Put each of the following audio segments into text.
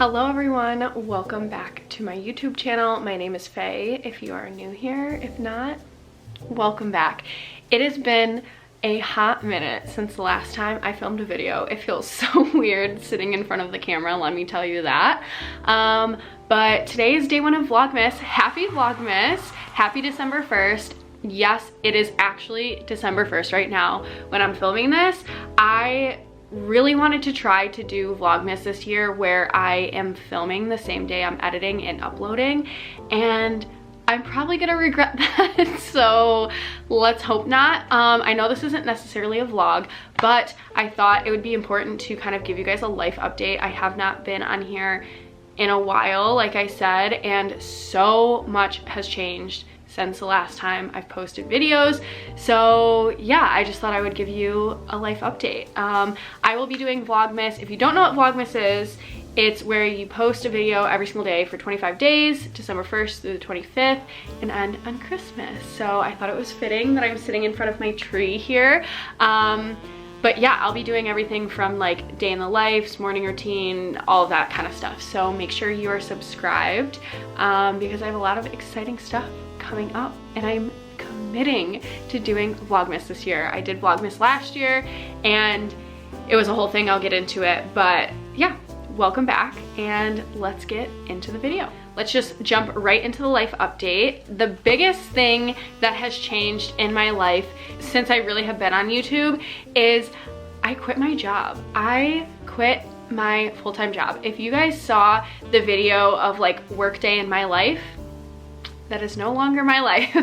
Hello everyone, welcome back to my YouTube channel. My name is Faye, if you are new here. If not, welcome back. It has been a hot minute since the last time I filmed a video. It feels so weird sitting in front of the camera, let me tell you that. But today is day one of Vlogmas. Happy Vlogmas, happy December 1st. Yes, it is actually December 1st right now when I'm filming this. I really wanted to try to do Vlogmas this year where I am filming the same day I'm editing and uploading, and I'm probably gonna regret that. So let's hope not. I know this isn't necessarily a vlog, but I thought it would be important to kind of give you guys a life update. I have not been on here in a while, like I said, and so much has changed since the last time I've posted videos. So yeah, I just thought I would give you a life update. I will be doing Vlogmas. If you don't know what Vlogmas is, it's where you post a video every single day for 25 days, December 1st through the 25th, and end on Christmas. So I thought it was fitting that I'm sitting in front of my tree here. But yeah, I'll be doing everything from like day in the life, morning routine, all of that kind of stuff. So make sure you are subscribed because I have a lot of exciting stuff coming up, and I'm committing to doing Vlogmas this year. I did Vlogmas last year and it was a whole thing. I'll get into it, but yeah, welcome back and let's get into the video. Let's just jump right into the life update. The biggest thing that has changed in my life since I really have been on YouTube is I quit my job. I quit my full-time job. If you guys saw the video of like workday in my life, that is no longer my life.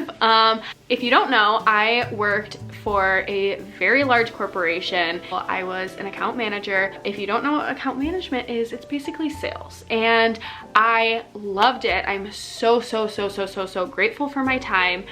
If you don't know, I worked for a very large corporation. I was an account manager. If you don't know what account management is, it's basically sales. And I loved it. I'm so grateful for my time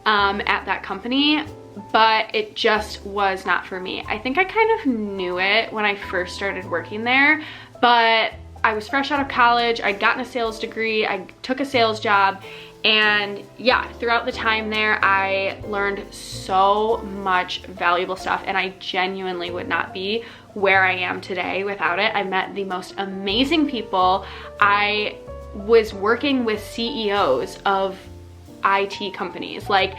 at that company, but it just was not for me. I think I kind of knew it when I first started working there, but I was fresh out of college. I'd gotten a sales degree. I took a sales job. And yeah, throughout the time there, I learned so much valuable stuff, and I genuinely would not be where I am today without it. I met the most amazing people. I was working with CEOs of IT companies. Like,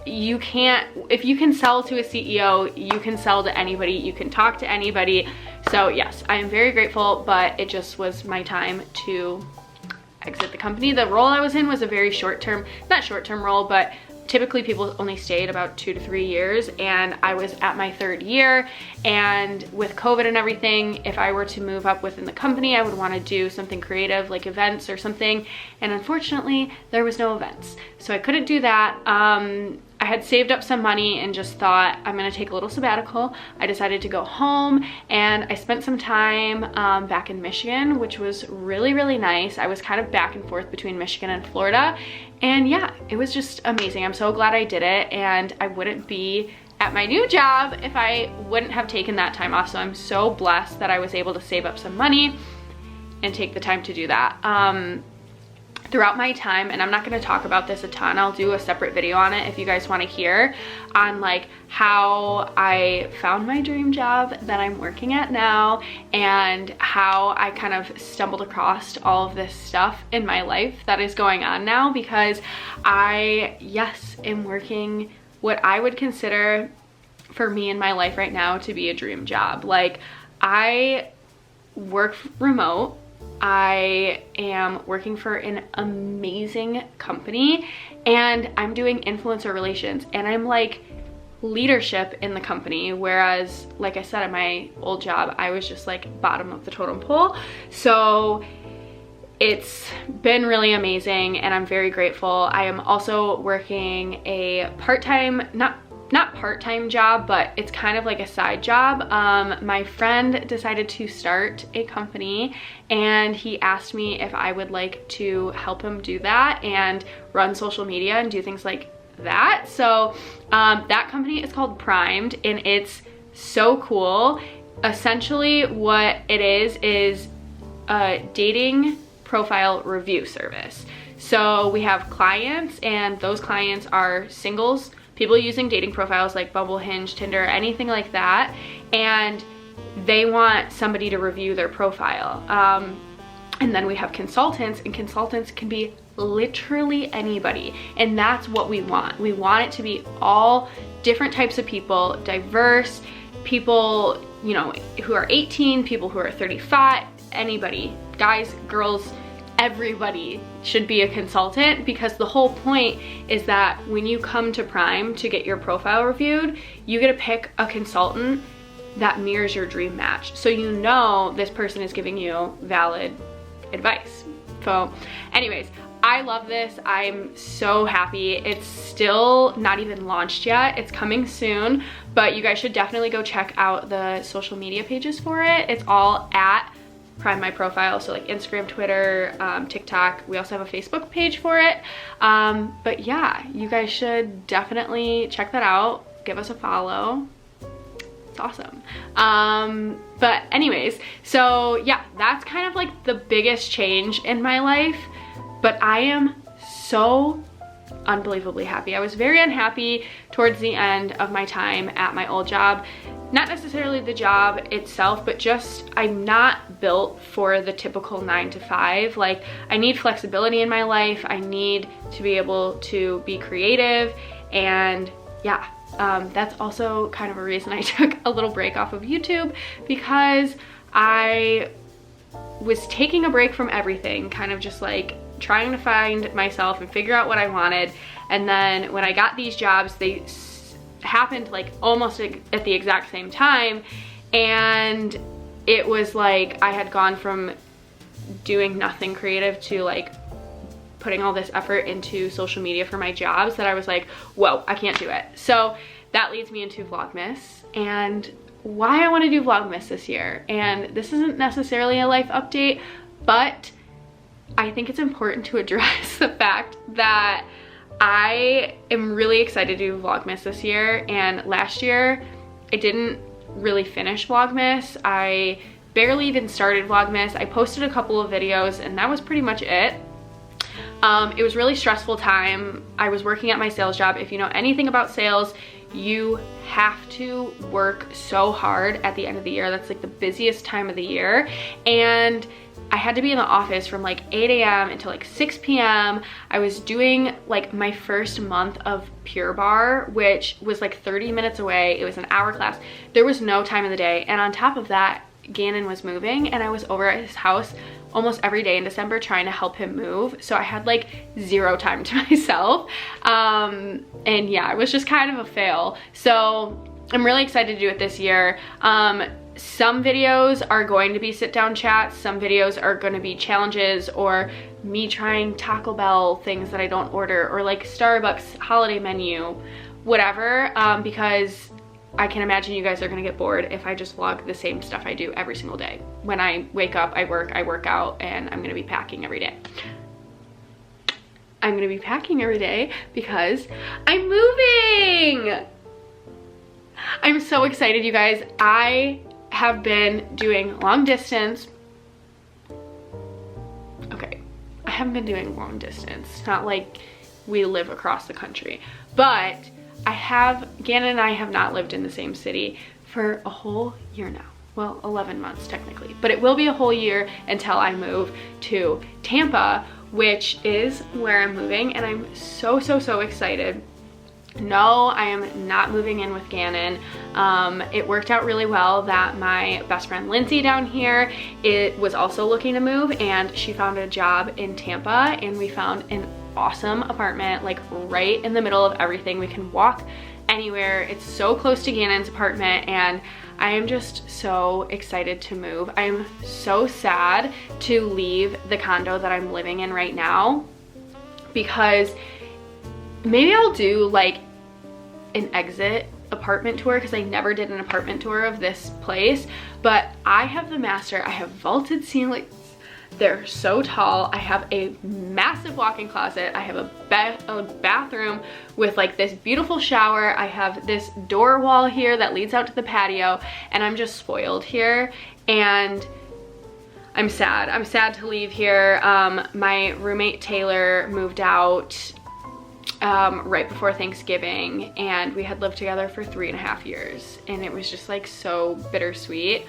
you can't, if you can sell to a CEO, you can sell to anybody, you can talk to anybody. So yes, I am very grateful, but it just was my time to exit the company. The role I was in was a very short-term, not short-term role, but typically people only stayed about 2 to 3 years, and I was at my 3rd year. And with COVID and everything, if I were to move up within the company, I would want to do something creative like events or something, and unfortunately there was no events, so I couldn't do that. I had saved up some money and just thought, I'm gonna take a little sabbatical. I decided to go home, and I spent some time back in Michigan, which was really nice. I was kind of back and forth between Michigan and Florida, and yeah, it was just amazing. I'm so glad I did it, and I wouldn't be at my new job if I wouldn't have taken that time off. So I'm so blessed that I was able to save up some money and take the time to do that. Throughout my time, and I'm not going to talk about this a ton, I'll do a separate video on it if you guys want to hear on like how I found my dream job that I'm working at now, and how I kind of stumbled across all of this stuff in my life that is going on now, because I, yes, am working what I would consider for me in my life right now to be a dream job. Like, I work remote. I am working for an amazing company, and I'm doing influencer relations, and I'm like leadership in the company, whereas like I said, at my old job, I was just like bottom of the totem pole. So it's been really amazing, and I'm very grateful. I am also working a part-time, not part-time job, but it's kind of like a side job. My friend decided to start a company, and he asked me if I would like to help him do that and run social media and do things like that. So that company is called Primed, and it's so cool. Essentially what it is a dating profile review service. So we have clients, and those clients are singles, people using dating profiles like Bumble, Hinge, Tinder, anything like that, and they want somebody to review their profile. And then we have consultants, and consultants can be literally anybody. And that's what we want. We want it to be all different types of people, diverse people, you know, who are 18, people who are 35, anybody, guys, girls, everybody should be a consultant, because the whole point is that when you come to Prime to get your profile reviewed, you get to pick a consultant that mirrors your dream match. So you know this person is giving you valid advice. So anyways, I love this. I'm so happy. It's still not even launched yet. It's coming soon, but you guys should definitely go check out the social media pages for it. It's all at Prime My Profile, so like Instagram, Twitter, TikTok. We also have a Facebook page for it. But yeah, you guys should definitely check that out. Give us a follow. It's awesome. But anyways, so yeah, that's kind of like the biggest change in my life, but I am so unbelievably happy. I was very unhappy towards the end of my time at my old job. Not necessarily the job itself, but just I'm not built for the typical 9 to 5. Like, I need flexibility in my life. I need to be able to be creative, and yeah, that's also kind of a reason I took a little break off of YouTube, because I was taking a break from everything, kind of just like trying to find myself and figure out what I wanted. And then when I got these jobs, they happened like almost at the exact same time, and it was like I had gone from doing nothing creative to like putting all this effort into social media for my jobs that I was like, whoa, I can't do it. So that leads me into Vlogmas and why I want to do Vlogmas this year. And this isn't necessarily a life update, but I think it's important to address the fact that I am really excited to do Vlogmas this year. And last year I didn't really finish Vlogmas. I barely even started Vlogmas. I posted a couple of videos and that was pretty much it. It was really stressful time. I was working at my sales job. If you know anything about sales, you have to work so hard at the end of the year. That's like the busiest time of the year. And I had to be in the office from like 8 a.m. until like 6 p.m. I was doing like my first month of Pure Barre, which was like 30 minutes away. It was an hour class. There was no time of the day. And on top of that, Gannon was moving and I was over at his house almost every day in December trying to help him move. So I had like zero time to myself. And yeah, it was just kind of a fail. So I'm really excited to do it this year. Some videos are going to be sit down chats. Some videos are going to be challenges or me trying Taco Bell things that I don't order, or like Starbucks holiday menu, whatever. Because I can imagine you guys are gonna get bored if I just vlog the same stuff I do every single day. When I wake up, I work out, and I'm gonna be packing every day. I'm gonna be packing every day because I'm moving! I'm so excited, you guys. I have been doing long distance. Okay, I haven't been doing long distance. It's not like we live across the country, but Gannon and I have not lived in the same city for a whole year now. Well, 11 months technically, but it will be a whole year until I move to Tampa, which is where I'm moving, and I'm so excited. No, I am not moving in with Gannon. It worked out really well that my best friend Lindsay down here, was also looking to move, and she found a job in Tampa, and we found an awesome apartment, like right in the middle of everything. We can walk anywhere. It's so close to Gannon's apartment, and I am just so excited to move. I'm so sad to leave the condo that I'm living in right now, because maybe I'll do like an exit apartment tour, because I never did an apartment tour of this place. But I have the master. I have vaulted ceilings. They're so tall. I have a massive walk-in closet. I have a bathroom with like this beautiful shower. I have this door wall here that leads out to the patio, and I'm just spoiled here. And I'm sad. I'm sad to leave here. My roommate Taylor moved out right before Thanksgiving, and we had lived together for 3.5 years, and it was just like so bittersweet.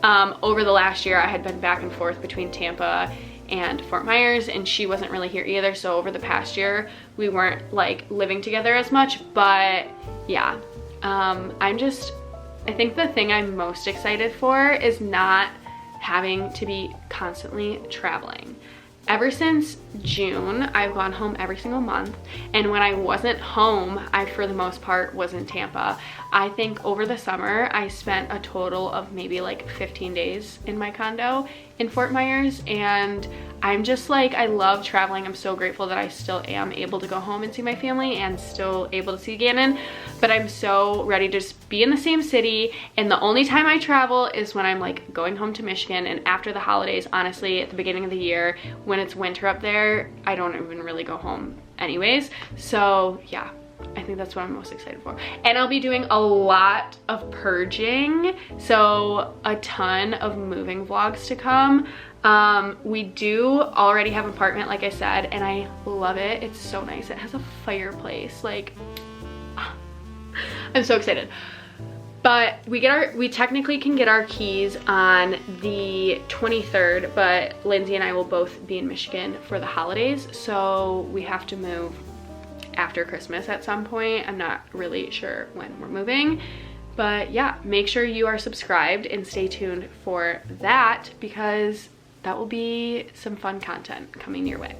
Over the last year, I had been back and forth between Tampa and Fort Myers, and she wasn't really here either. So over the past year, we weren't like living together as much, but yeah, I think the thing I'm most excited for is not having to be constantly traveling. Ever since June, I've gone home every single month, and when I wasn't home, I for the most part was in Tampa. I think over the summer I spent a total of maybe like 15 days in my condo in Fort Myers, and I'm just like, I love traveling. I'm so grateful that I still am able to go home and see my family and still able to see Gannon, but I'm so ready to just be in the same city. And the only time I travel is when I'm like going home to Michigan, and after the holidays, honestly, at the beginning of the year when it's winter up there, I don't even really go home anyways. So yeah, I think that's what I'm most excited for. And I'll be doing a lot of purging, so a ton of moving vlogs to come. We do already have an apartment, like I said, and I love it. It's so nice. It has a fireplace. Like, I'm so excited. But we technically can get our keys on the 23rd, but Lindsay and I will both be in Michigan for the holidays, so we have to move after Christmas at some point. I'm not really sure when we're moving, but yeah, make sure you are subscribed and stay tuned for that, because that will be some fun content coming your way.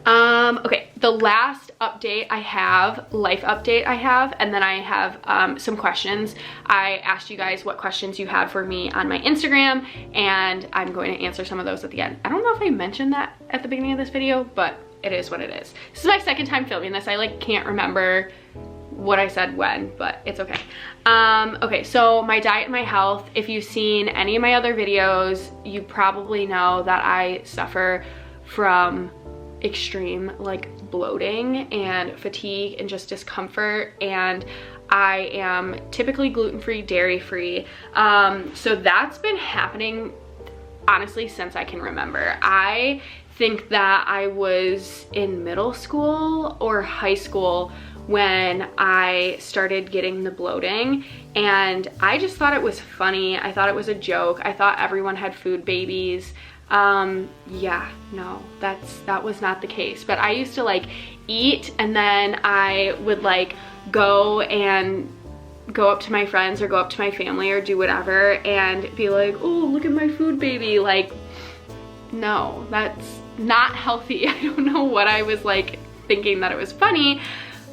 Okay, the last update I have, life update I have, and then I have some questions. I asked you guys what questions you had for me on my Instagram, and I'm going to answer some of those at the end. I don't know if I mentioned that at the beginning of this video, but it is what it is. This is my second time filming this. I like can't remember what I said when, but it's okay. Okay, so my diet and my health. If you've seen any of my other videos, you probably know that I suffer from extreme like bloating and fatigue and just discomfort, and I am typically gluten-free, dairy-free. So that's been happening honestly since I can remember. I think that I was in middle school or high school when I started getting the bloating, and I just thought it was funny. I thought it was a joke. I thought everyone had food babies. Yeah, no, that was not the case. But I used to like eat, and then I would like go up to my friends or go up to my family or do whatever and be like, oh, look at my food baby. Like, no, that's not healthy. I don't know what I was like thinking that it was funny,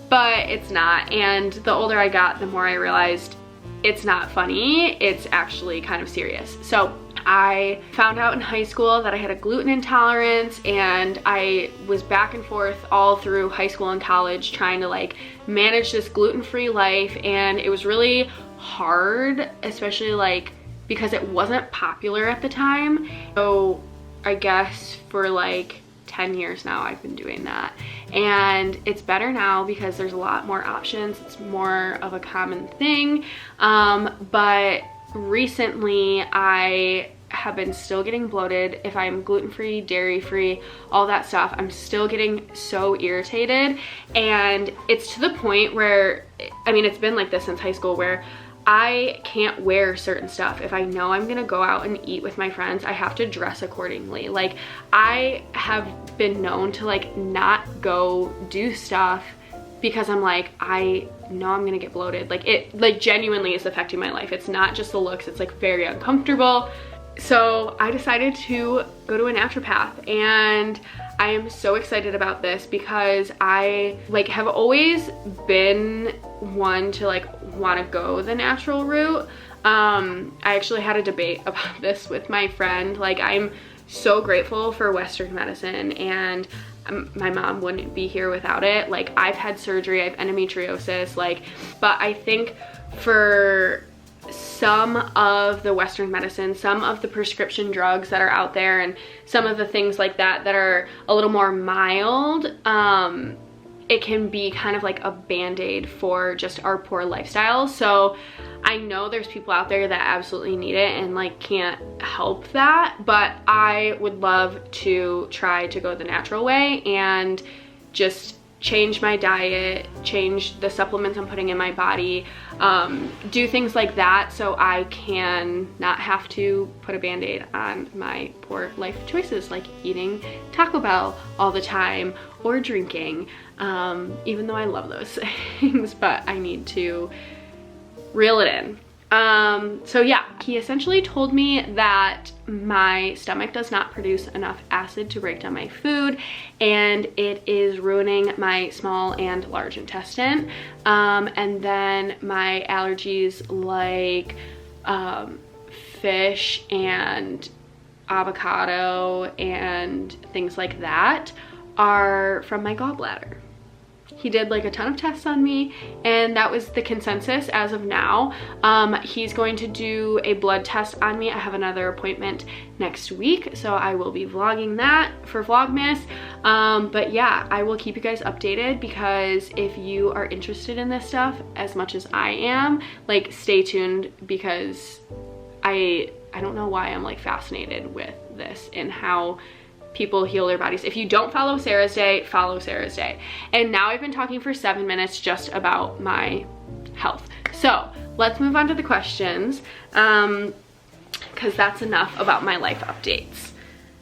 but it's not. And the older I got, the more I realized it's not funny. It's actually kind of serious. So I found out in high school that I had a gluten intolerance, and I was back and forth all through high school and college trying to like manage this gluten-free life, and it was really hard, especially like because it wasn't popular at the time. So I guess for like 10 years now I've been doing that, and it's better now because there's a lot more options. It's more of a common thing, but recently I have been still getting bloated. If I'm gluten-free, dairy-free, all that stuff, I'm still getting so irritated, and it's to the point where, I mean, it's been like this since high school, where I can't wear certain stuff. If I know I'm gonna go out and eat with my friends, I have to dress accordingly. Like, I have been known to like not go do stuff because I'm like, I know I'm gonna get bloated. Like, it like genuinely is affecting my life. It's not just the looks, it's like very uncomfortable. So I decided to go to a naturopath, and I am so excited about this because I like have always been one to like want to go the natural route. I actually had a debate about this with my friend. Like, I'm so grateful for Western medicine, and my mom wouldn't be here without it. Like, I've had surgery, I have endometriosis, like, but I think for some of the Western medicine, some of the prescription drugs that are out there, and some of the things like that that are a little more mild, it can be kind of like a band-aid for just our poor lifestyle. So I know there's people out there that absolutely need it and like can't help that, but I would love to try to go the natural way and just change my diet, change the supplements I'm putting in my body, do things like that so I can not have to put a band-aid on my poor life choices, like eating Taco Bell all the time or drinking, even though I love those things, but I need to reel it in. So yeah, he essentially told me that my stomach does not produce enough acid to break down my food, and it is ruining my small and large intestine. And then my allergies like fish and avocado and things like that are from my gallbladder. He did like a ton of tests on me, and that was the consensus as of now. He's going to do a blood test on me. I have another appointment next week, so I will be vlogging that for Vlogmas. But yeah, I will keep you guys updated, because if you are interested in this stuff as much as I am, like, stay tuned, because I don't know why I'm like fascinated with this and how people heal their bodies. If you don't follow Sarah's Day, follow Sarah's Day. And now I've been talking for 7 minutes just about my health. So let's move on to the questions, because that's enough about my life updates.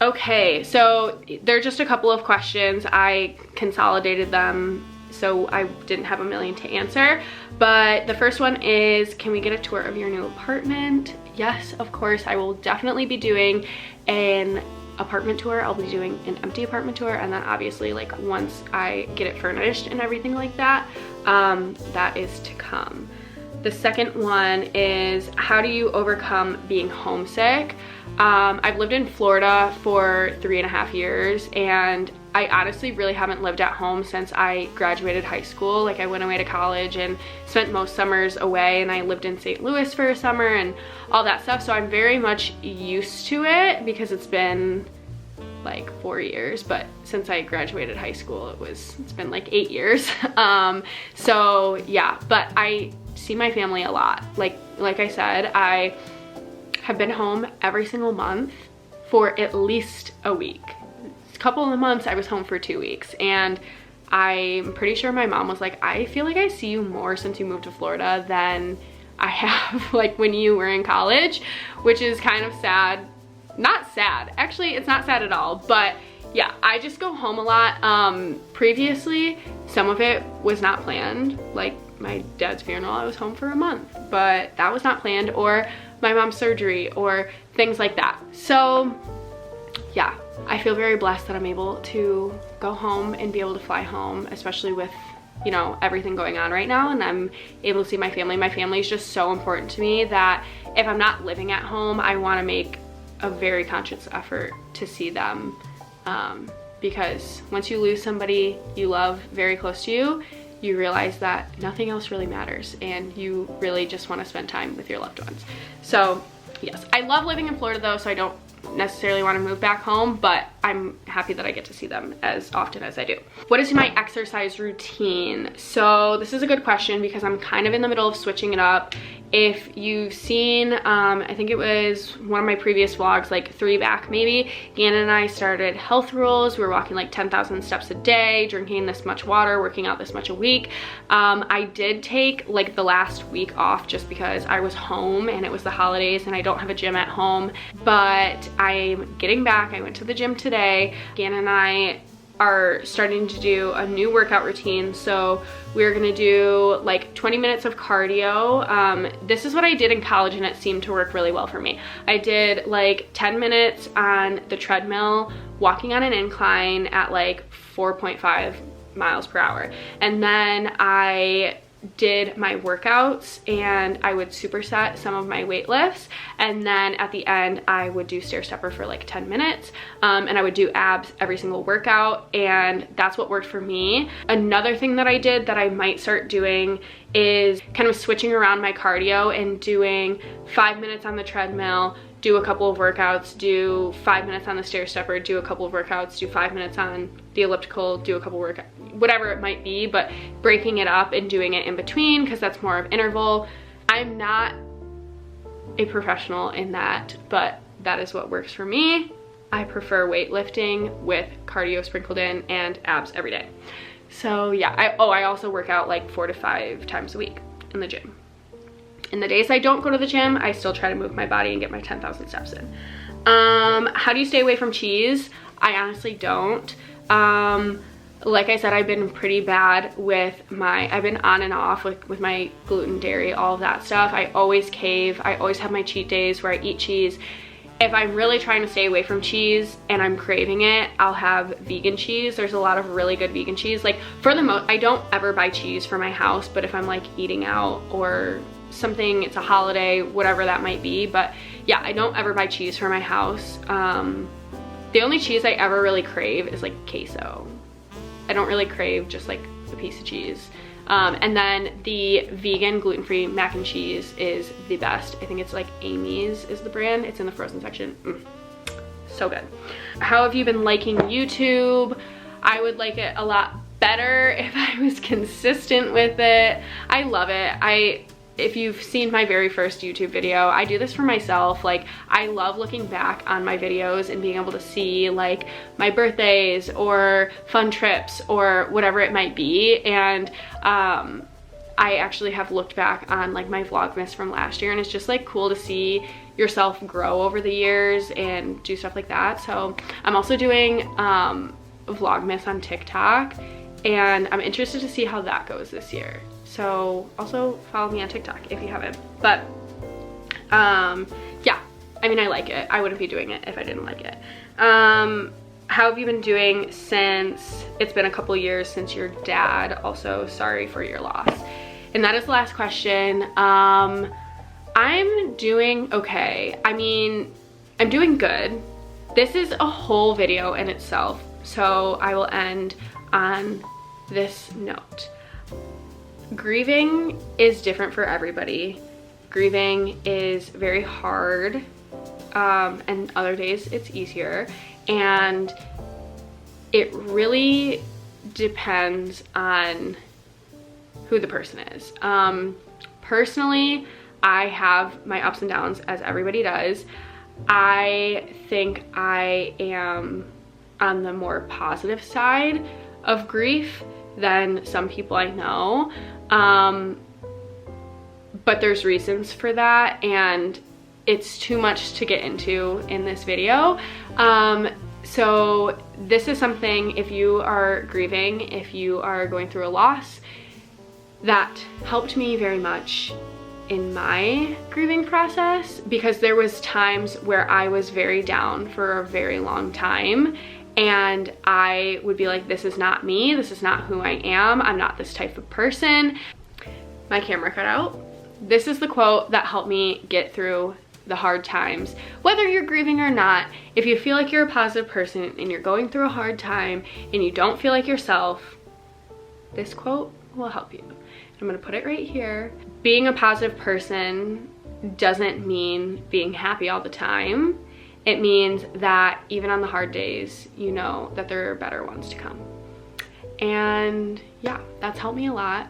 Okay, so there are just a couple of questions. I consolidated them so I didn't have a million to answer. But the first one is, can we get a tour of your new apartment? Yes, of course. I will definitely be doing an apartment tour. I'll be doing an empty apartment tour, and then obviously, like, once I get it furnished and everything like that, that is to come. The second one is, how do you overcome being homesick? I've lived in Florida for 3.5 years, and I honestly really haven't lived at home since I graduated high school. Like, I went away to college and spent most summers away, and I lived in St. Louis for a summer and all that stuff. So I'm very much used to it, because it's been like 4 years, but since I graduated high school, it's been like 8 years. So yeah, but I see my family a lot. Like I said, I have been home every single month for at least a week. A couple of the months I was home for 2 weeks, and I'm pretty sure my mom was like, I feel like I see you more since you moved to Florida than I have like when you were in college, which is kind of sad. Not sad, actually, it's not sad at all, but yeah, I just go home a lot. Previously, some of it was not planned, like my dad's funeral, I was home for a month, but that was not planned, or my mom's surgery, or things like that. So yeah, I feel very blessed that I'm able to go home and be able to fly home, especially with, you know, everything going on right now, and I'm able to see my family. My family is just so important to me that if I'm not living at home, I want to make a very conscious effort to see them, because once you lose somebody you love very close to you, you realize that nothing else really matters, and you really just want to spend time with your loved ones. So yes, I love living in Florida though, so I don't necessarily want to move back home, but I'm happy that I get to see them as often as I do. What is my exercise routine? So this is a good question, because I'm kind of in the middle of switching it up. If you've seen, I think it was one of my previous vlogs, like 3 back maybe, Gannon and I started health rules. We were walking like 10,000 steps a day, drinking this much water, working out this much a week. I did take like the last week off just because I was home and it was the holidays and I don't have a gym at home, but I'm getting back. I went to the gym today. Gannon and I are starting to do a new workout routine. So we're gonna do like 20 minutes of cardio. This is what I did in college and it seemed to work really well for me. I did like 10 minutes on the treadmill, walking on an incline at like 4.5 miles per hour. And then I did my workouts and I would superset some of my weight lifts, and then at the end I would do stair stepper for like 10 minutes, and I would do abs every single workout, and that's what worked for me. Another thing that I did that I might start doing is kind of switching around my cardio and doing 5 minutes on the treadmill, do a couple of workouts, do 5 minutes on the stair stepper, do a couple of workouts, do 5 minutes on the elliptical, do a couple workouts, whatever it might be, but breaking it up and doing it in between, because that's more of interval. I'm not a professional in that, but that is what works for me. I prefer weightlifting with cardio sprinkled in and abs every day. So yeah, I also work out like 4 to 5 times a week in the gym. In the days I don't go to the gym, I still try to move my body and get my 10,000 steps in. How do you stay away from cheese? I honestly don't. Like I said, I've been pretty bad with I've been on and off with my gluten, dairy, all of that stuff. I always cave. I always have my cheat days where I eat cheese. If I'm really trying to stay away from cheese and I'm craving it, I'll have vegan cheese. There's a lot of really good vegan cheese. Like for the most, I don't ever buy cheese for my house, but if I'm like eating out or something, it's a holiday, whatever that might be. But yeah, I don't ever buy cheese for my house. The only cheese I ever really crave is like queso. I don't really crave just like a piece of cheese. And then the vegan gluten-free mac and cheese is the best. I think it's like Amy's is the brand. It's in the frozen section. So good. How have you been liking YouTube? I would like it a lot better if I was consistent with it. I love it. If you've seen my very first YouTube video, I do this for myself. Like, I love looking back on my videos and being able to see like my birthdays or fun trips or whatever it might be. And I actually have looked back on like my Vlogmas from last year, and it's just like cool to see yourself grow over the years and do stuff like that. So I'm also doing Vlogmas on TikTok, and I'm interested to see how that goes this year. So also follow me on TikTok if you haven't. But yeah, I mean, I like it. I wouldn't be doing it if I didn't like it. How have you been doing since it's been a couple years since your dad? Also, sorry for your loss. And that is the last question. I'm doing okay. I mean, I'm doing good. This is a whole video in itself, so I will end on this note. Grieving is different for everybody. Grieving is very hard, and other days it's easier, and it really depends on who the person is. Personally, I have my ups and downs, as everybody does. I think I am on the more positive side of grief than some people I know. But there's reasons for that, and it's too much to get into in this video. So this is something, if you are grieving, if you are going through a loss, that helped me very much in my grieving process, because there was times where I was very down for a very long time, and I would be like, this is not me, this is not who I am, I'm not this type of person. My camera cut out. This is the quote that helped me get through the hard times. Whether you're grieving or not, if you feel like you're a positive person and you're going through a hard time and you don't feel like yourself, this quote will help you. I'm gonna put it right here. Being a positive person doesn't mean being happy all the time. It means that even on the hard days, you know that there are better ones to come. And yeah, that's helped me a lot,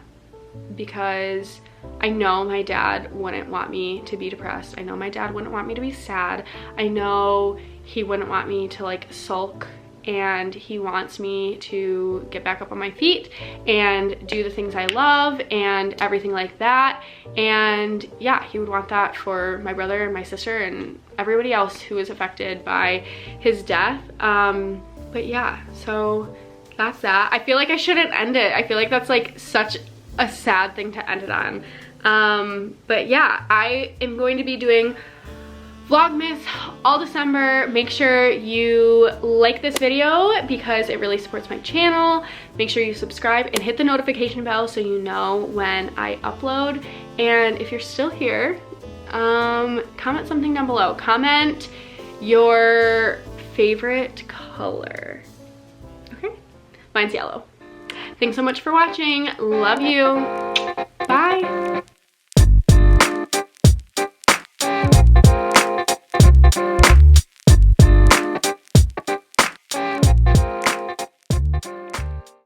because I know my dad wouldn't want me to be depressed. I know my dad wouldn't want me to be sad. I know he wouldn't want me to like sulk, and he wants me to get back up on my feet and do the things I love and everything like that. And yeah, he would want that for my brother and my sister and everybody else who was affected by his death. But yeah, so that's that. I feel like I shouldn't end it. I feel like that's like such a sad thing to end it on. But yeah, I am going to be doing Vlogmas all December. Make sure you like this video because it really supports my channel. Make sure you subscribe and hit the notification bell so you know when I upload. And if you're still here, comment something down below. Comment your favorite color. Okay, mine's yellow. Thanks so much for watching. Love you. Bye.